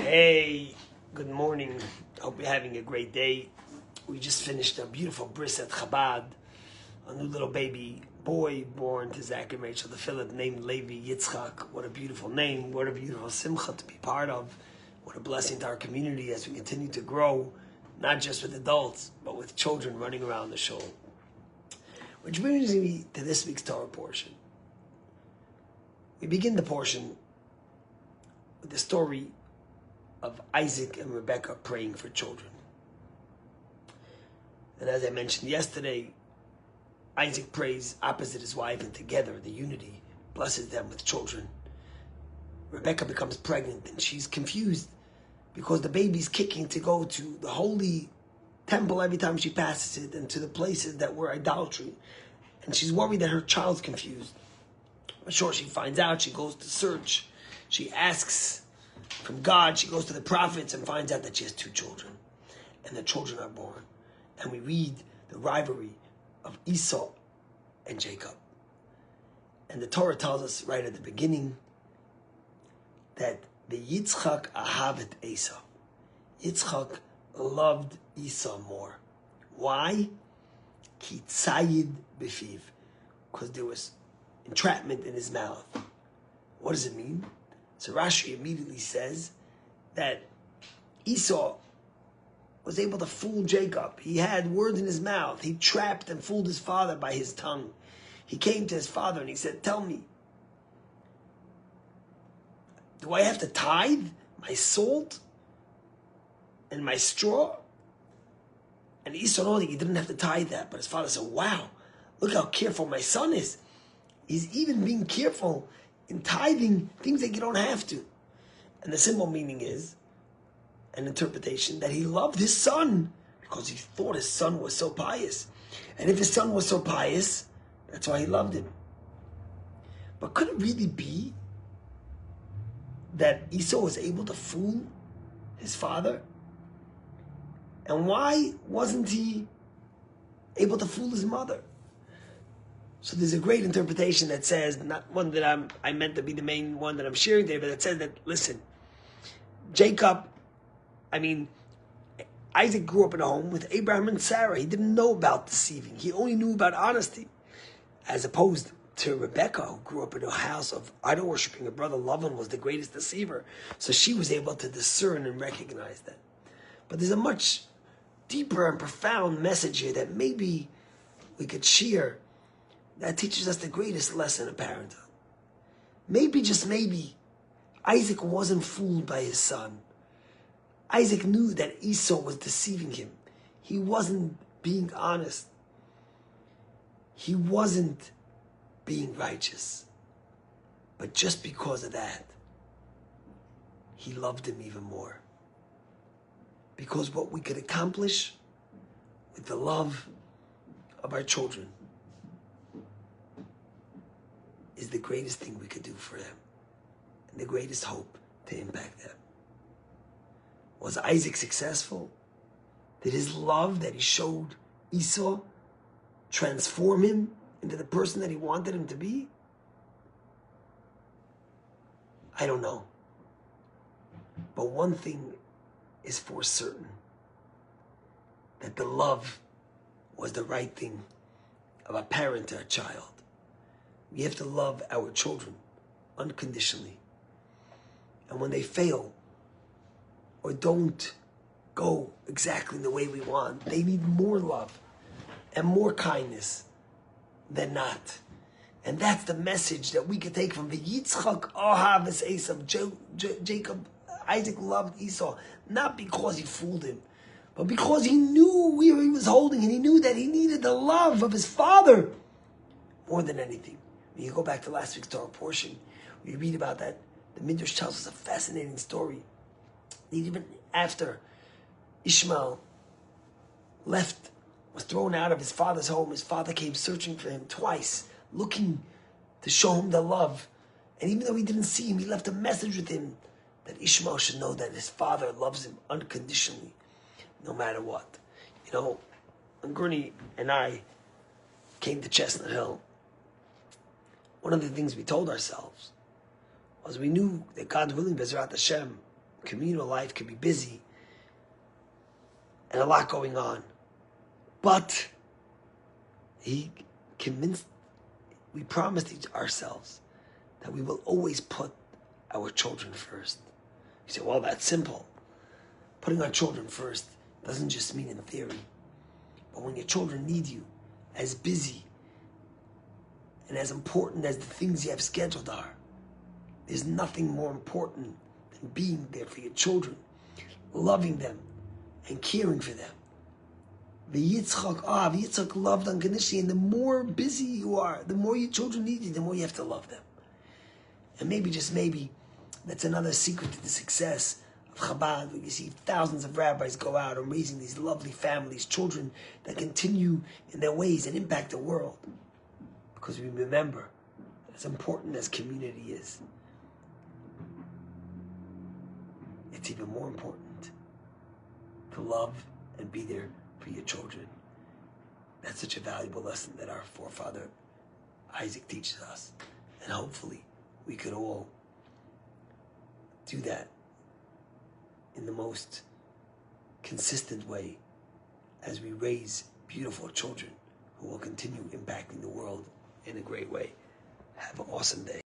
Hey, good morning. Hope you're having a great day. We just finished a beautiful bris at Chabad, a new little baby boy born to Zach and Rachel the Philip named Levi Yitzchak. What a beautiful name. What a beautiful simcha to be part of. What a blessing to our community as we continue to grow, not just with adults, but with children running around the shul. Which brings me to this week's Torah portion. We begin the portion with the story of Isaac and Rebekah praying for children. And as I mentioned yesterday, Isaac prays opposite his wife, and together the unity blesses them with children. Rebekah becomes pregnant and she's confused because the baby's kicking to go to the holy temple every time she passes it and to the places that were idolatry. And she's worried that her child's confused. But sure, she finds out, she goes to search, she asks from God, she goes to the prophets and finds out that she has two children. And the children are born. And we read the rivalry of Esau and Jacob. And the Torah tells us right at the beginning that the Yitzchak ahavet Esau. Yitzchak loved Esau more. Why? Ki tzayid b'fiv. Because there was entrapment in his mouth. What does it mean? So Rashi immediately says that Esau was able to fool Jacob. He had words in his mouth. He trapped and fooled his father by his tongue. He came to his father and he said, "Tell me, do I have to tithe my salt and my straw?" And Esau knew that he didn't have to tithe that. But his father said, "Wow, look how careful my son is. He's even being careful in tithing things that you don't have to." And the simple meaning is an interpretation that he loved his son because he thought his son was so pious. And if his son was so pious, that's why he loved him. But could it really be that Esau was able to fool his father? And why wasn't he able to fool his mother? So there's a great interpretation that says, not one that I meant to be the main one that I'm sharing today, but it says that, listen, Isaac grew up in a home with Abraham and Sarah. He didn't know about deceiving. He only knew about honesty. As opposed to Rebekah, who grew up in a house of idol worshiping. Her brother Lavan was the greatest deceiver. So she was able to discern and recognize that. But there's a much deeper and profound message here that maybe we could share that teaches us the greatest lesson of parenthood. Maybe, just maybe, Isaac wasn't fooled by his son. Isaac knew that Esau was deceiving him. He wasn't being honest. He wasn't being righteous. But just because of that, he loved him even more. Because what we could accomplish with the love of our children is the greatest thing we could do for them and the greatest hope to impact them. Was Isaac successful? Did his love that he showed Esau transform him into the person that he wanted him to be? I don't know. But one thing is for certain, that the love was the right thing of a parent to a child. We have to love our children unconditionally. And when they fail or don't go exactly the way we want, they need more love and more kindness than not. And that's the message that we could take from the Yitzchak Ohav es Esav. Jacob, Isaac loved Esau, not because he fooled him, but because he knew where he was holding, and he knew that he needed the love of his father more than anything. When you go back to last week's Torah portion, we read about that. The Midrash tells us a fascinating story. Even after Ishmael was thrown out of his father's home, his father came searching for him twice, looking to show him the love. And even though he didn't see him, he left a message with him that Ishmael should know that his father loves him unconditionally, no matter what. You know, when Gurney and I came to Chestnut Hill, one of the things we told ourselves was we knew that God's willing, Bezrat Hashem, Communal life can be busy and a lot going on. But we promised ourselves that we will always put our children first. You say, well, that's simple. Putting our children first doesn't just mean in theory. But when your children need you, as busy and as important as the things you have scheduled are, there's nothing more important than being there for your children, loving them, and caring for them. Yitzchak loved unconditionally, and the more busy you are, the more your children need you, the more you have to love them. And maybe, just maybe, that's another secret to the success of Chabad, where you see thousands of rabbis go out and raising these lovely families, children that continue in their ways and impact the world. Because we remember, as important as community is, it's even more important to love and be there for your children. That's such a valuable lesson that our forefather Isaac teaches us. And hopefully we could all do that in the most consistent way as we raise beautiful children who will continue impacting the world in a great way. Have an awesome day.